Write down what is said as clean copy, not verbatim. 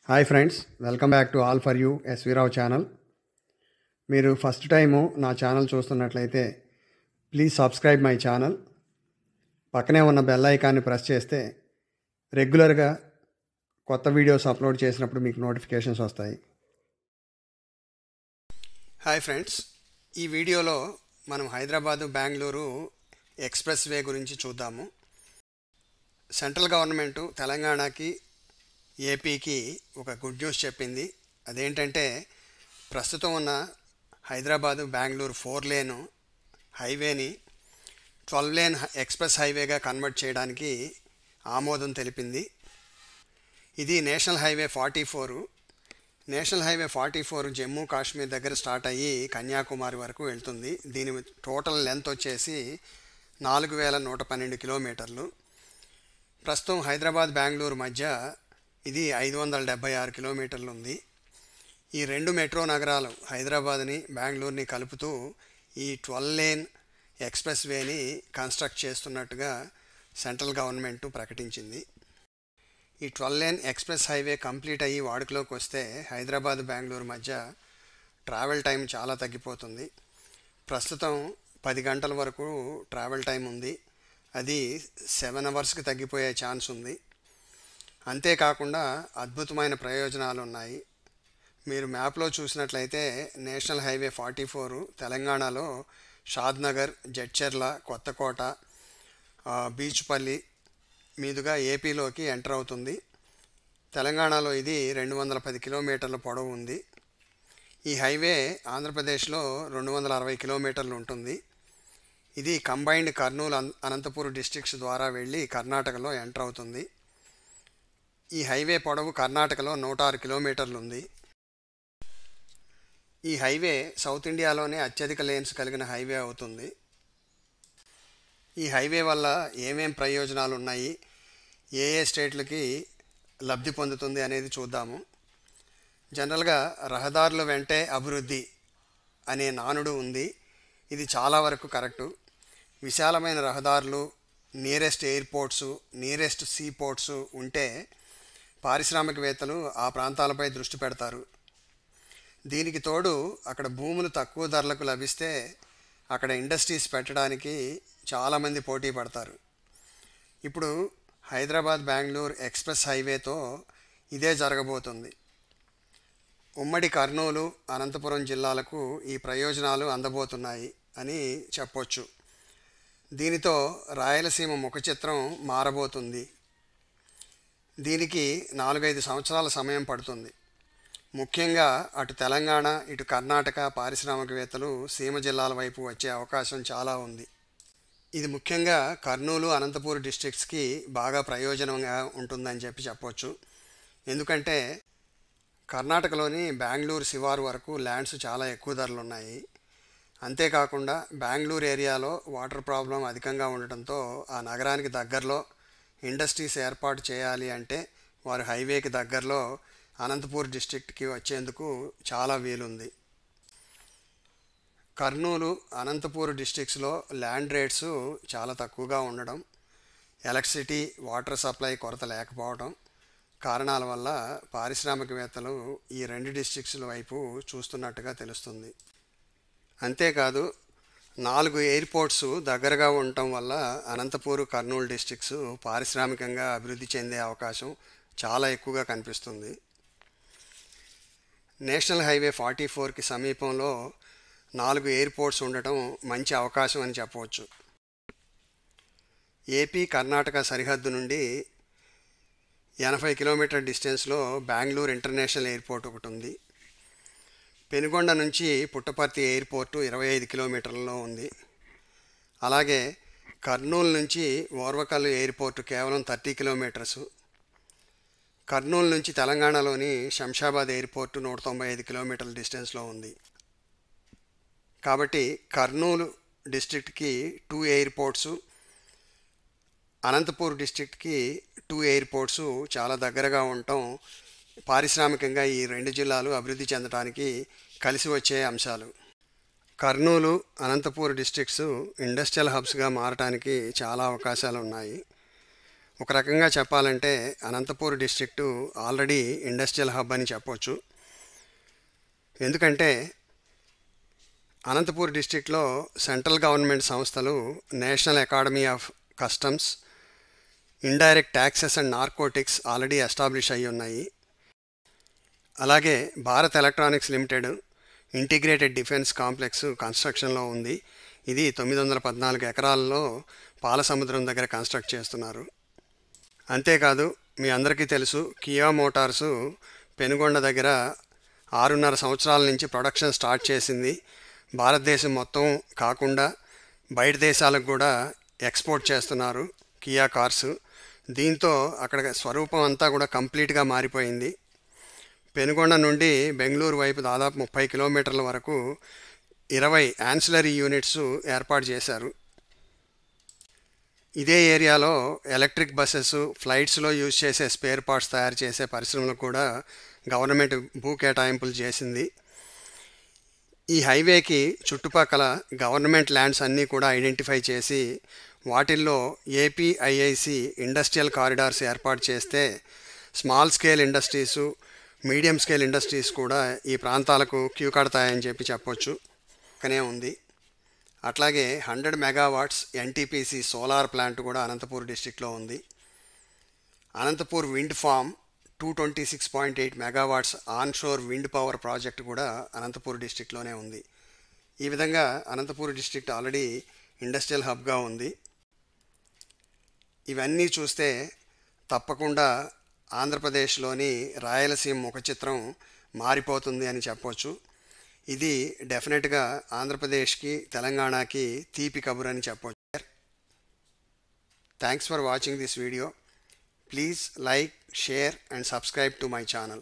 Hi friends, welcome back to all for you SV Rao channel. మీరు first time నా channel చూస్తున్నట్లయితే please subscribe my channel. పక్కనే ఉన్న bell ఐకాన్ని ప్రెస్ చేస్తే రెగ్యులర్గా కొత్త వీడియోస్ అప్లోడ్ చేసినప్పుడు మీకు నోటిఫికేషన్స్ వస్తాయి. హాయ్ ఫ్రెండ్స్, ఈ వీడియోలో మనం హైదరాబాదు బెంగళూరు ఎక్స్ప్రెస్ వే గురించి చూద్దాము. సెంట్రల్ గవర్నమెంటు తెలంగాణకి ఏపీకి ఒక గుడ్ న్యూస్ చెప్పింది. అదేంటంటే ప్రస్తుతం ఉన్న హైదరాబాదు బెంగళూరు 4 లేన్ హైవేని 12 లేన్ ఎక్స్ప్రెస్ హైవేగా కన్వర్ట్ చేయడానికి ఆమోదం తెలిపింది. ఇది national highway 44. National highway 44 Jammu Kashmir దగ్గర స్టార్ట్ అయ్యి కన్యాకుమారి వరకు వెళ్తుంది. దీని టోటల్ లెంత్ వచ్చేసి 4112 కిలోమీటర్లు. ప్రస్తుతం హైదరాబాద్ బెంగళూరు మధ్య ఇది 576 కిలోమీటర్లు ఉంది. ఈ రెండు మెట్రో నగరాలు హైదరాబాద్ని బెంగళూరుని కలుపుతూ ఈ 12 లేన్ ఎక్స్ప్రెస్ వేని కన్స్ట్రక్ట్ చేస్తున్నట్టుగా సెంట్రల్ గవర్నమెంట్ ప్రకటించింది. ఈ 12 లేన్ ఎక్స్ప్రెస్ హైవే కంప్లీట్ అయ్యి వాడుకలోకి వస్తే హైదరాబాద్ బెంగళూరు మధ్య ట్రావెల్ టైం చాలా తగ్గిపోతుంది. ప్రస్తుతం 10 గంటల వరకు ట్రావెల్ టైం ఉంది. అది 7 అవర్స్కి తగ్గిపోయే ఛాన్స్ ఉంది. అంతేకాకుండా అద్భుతమైన ప్రయోజనాలు ఉన్నాయి. మీరు మ్యాప్లో చూసినట్లయితే నేషనల్ హైవే 44 తెలంగాణలో షాద్నగర్, జడ్చర్ల, కొత్తకోట, బీచ్పల్లి మీదుగా ఏపీలోకి ఎంటర్ అవుతుంది. తెలంగాణలో ఇది 210 కిలోమీటర్ల పొడవు ఉంది. ఈ హైవే ఆంధ్రప్రదేశ్లో 260 కిలోమీటర్లు ఉంటుంది. ఇది కంబైన్డ్ కర్నూలు, అనంతపూర్ డిస్ట్రిక్ట్స్ ద్వారా వెళ్ళి కర్ణాటకలో ఎంటర్ అవుతుంది. ఈ హైవే పొడవు కర్ణాటకలో 106 కిలోమీటర్లు ఉంది. ఈ హైవే సౌత్ ఇండియాలోనే అత్యధిక లేన్స్ కలిగిన హైవే అవుతుంది. ఈ హైవే వల్ల ఏమేం ప్రయోజనాలు ఉన్నాయి, ఏ స్టేట్లకి లబ్ధి పొందుతుంది అనేది చూద్దాము. జనరల్గా రహదారుల వెంటే అభివృద్ధి అనే నానుడు ఉంది. ఇది చాలా వరకు కరెక్టు. విశాలమైన రహదారులు, నియరెస్ట్ ఎయిర్పోర్ట్సు, నియరెస్ట్ సీ పోర్ట్సు ఉంటే పారిశ్రామికవేత్తలు ఆ ప్రాంతాలపై దృష్టి పెడతారు. దీనికి తోడు అక్కడ భూములు తక్కువ ధరలకు లభిస్తే అక్కడ ఇండస్ట్రీస్ పెట్టడానికి చాలామంది పోటీ పడతారు. ఇప్పుడు హైదరాబాద్ బెంగళూరు ఎక్స్ప్రెస్ హైవేతో ఇదే జరగబోతుంది. ఉమ్మడి కర్నూలు, అనంతపురం జిల్లాలకు ఈ ప్రయోజనాలు అందబోతున్నాయి అని చెప్పొచ్చు. దీనితో రాయలసీమ ముఖ చిత్రం మారబోతుంది. దీనికి 4-5 సంవత్సరాల సమయం పడుతుంది. ముఖ్యంగా అటు తెలంగాణ, ఇటు కర్ణాటక పారిశ్రామికవేత్తలు సీమ జిల్లాల వైపు వచ్చే అవకాశం చాలా ఉంది. ఇది ముఖ్యంగా కర్నూలు, అనంతపూర్ డిస్ట్రిక్ట్స్కి బాగా ప్రయోజనంగా ఉంటుందని చెప్పొచ్చు. ఎందుకంటే కర్ణాటకలోని బెంగళూరు శివారు వరకు ల్యాండ్స్ చాలా ఎక్కువ ధరలు ఉన్నాయి. అంతేకాకుండా బెంగళూరు ఏరియాలో వాటర్ ప్రాబ్లం అధికంగా ఉండటంతో ఆ నగరానికి దగ్గరలో ఇండస్ట్రీస్ ఏర్పాటు చేయాలి అంటే వారు హైవేకి దగ్గరలో అనంతపూర్ డిస్ట్రిక్ట్కి వచ్చేందుకు చాలా వీలుంది. కర్నూలు, అనంతపూర్ డిస్ట్రిక్ట్స్లో ల్యాండ్ రేట్స్ చాలా తక్కువగా ఉండడం, ఎలక్ట్రిసిటీ, వాటర్ సప్లై కొరత లేకపోవడం కారణాల వల్ల పారిశ్రామికవేత్తలు ఈ 2 డిస్ట్రిక్ట్స్ల వైపు చూస్తున్నట్టుగా తెలుస్తుంది. అంతేకాదు 4 ఎయిర్పోర్ట్స్ దగ్గరగా ఉండటం వల్ల అనంతపూర్, కర్నూలు డిస్ట్రిక్ట్స్ పారిశ్రామికంగా అభివృద్ధి చెందే అవకాశం చాలా ఎక్కువగా కనిపిస్తుంది. నేషనల్ హైవే 44కి సమీపంలో 4 ఎయిర్పోర్ట్స్ ఉండటం మంచి అవకాశం అని చెప్పవచ్చు. ఏపీ కర్ణాటక సరిహద్దు నుండి 80 కిలోమీటర్ డిస్టెన్స్లో బెంగళూరు ఇంటర్నేషనల్ ఎయిర్పోర్ట్ ఒకటి ఉంది. పెనుగొండ నుంచి పుట్టపర్తి ఎయిర్పోర్టు 25 కిలోమీటర్లలో ఉంది. అలాగే కర్నూలు నుంచి ఓర్వకల్లు ఎయిర్పోర్టు కేవలం 30 కిలోమీటర్సు. కర్నూలు నుంచి తెలంగాణలోని శంషాబాద్ ఎయిర్పోర్టు 195 కిలోమీటర్ల డిస్టెన్స్లో ఉంది. కాబట్టి కర్నూలు డిస్ట్రిక్ట్కి 2 ఎయిర్పోర్ట్సు, అనంతపూర్ డిస్ట్రిక్ట్కి 2 ఎయిర్పోర్ట్సు చాలా దగ్గరగా ఉండటం పారిశ్రామికంగా ఈ 2 జిల్లాలు అభివృద్ధి చెందడానికి కలిసి వచ్చే అంశాలు. కర్నూలు, అనంతపూర్ డిస్ట్రిక్ట్స్ ఇండస్ట్రియల్ హబ్స్గా మారటానికి చాలా అవకాశాలు ఉన్నాయి. ఒక రకంగా చెప్పాలంటే Anantapur district already industrial hub అని చెప్పొచ్చు. ఎందుకంటే అనంతపూర్ డిస్ట్రిక్ట్లో సెంట్రల్ గవర్నమెంట్ సంస్థలు national academy of customs, indirect taxes and narcotics already establish అయ్యి ఉన్నాయి. అలాగే Bharat electronics limited integrated defence complex కన్స్ట్రక్షన్లో ఉంది. ఇది 914 ఎకరాల్లో పాలసముద్రం దగ్గర కన్స్ట్రక్ట్ చేస్తున్నారు. అంతేకాదు, మీ అందరికీ తెలుసు, కియా మోటార్సు పెనుగొండ దగ్గర 6.5 సంవత్సరాల నుంచి ప్రొడక్షన్ స్టార్ట్ చేసింది. భారతదేశం మొత్తం కాకుండా బయట దేశాలకు కూడా ఎక్స్పోర్ట్ చేస్తున్నారు కియా కార్స్. దీంతో అక్కడ స్వరూపం అంతా కూడా కంప్లీట్గా మారిపోయింది. పెనుగొండ నుండి బెంగళూరు వైపు దాదాపు 30 కిలోమీటర్ల వరకు 20 యాన్సిలరీ యూనిట్స్ ఏర్పాటు చేశారు. ఇదే ఏరియాలో ఎలక్ట్రిక్ బస్సెస్, ఫ్లైట్స్లో యూజ్ చేసే స్పేర్ పార్ట్స్ తయారు చేసే పరిశ్రమలకు కూడా గవర్నమెంట్ భూ కేటాయింపులు చేసింది. ఈ హైవేకి చుట్టుపక్కల గవర్నమెంట్ ల్యాండ్స్ అన్నీ కూడా ఐడెంటిఫై చేసి వాటిల్లో ఏపీఐఐసి ఇండస్ట్రియల్ కారిడార్స్ ఏర్పాటు చేస్తే small scale industries, medium scale industries కూడా ఈ ప్రాంతాలకు క్యూ కడతాయని చెప్పొచ్చు. పక్కనే ఉంది. అట్లాగే 100 మెగావాట్స్ ఎన్టీపీసీ సోలార్ ప్లాంట్ కూడా అనంతపూర్ డిస్ట్రిక్ట్లో ఉంది. Anantapur wind farm 226.8 megawatts onshore wind power project కూడా అనంతపూర్ డిస్ట్రిక్ట్లోనే ఉంది. ఈ విధంగా అనంతపూర్ డిస్ట్రిక్ట్ ఆల్రెడీ ఇండస్ట్రియల్ హబ్గా ఉంది. ఇవన్నీ చూస్తే తప్పకుండా ఆంధ్రప్రదేశ్లోని రాయలసీమ ముఖ చిత్రం మారిపోతుంది అని చెప్పొచ్చు. ఇది డెఫినెట్గా ఆంధ్రప్రదేశ్కి, తెలంగాణకి తీపి కబురు అని చెప్పొచ్చు. Thanks for watching this video. Please like, share and subscribe to my channel.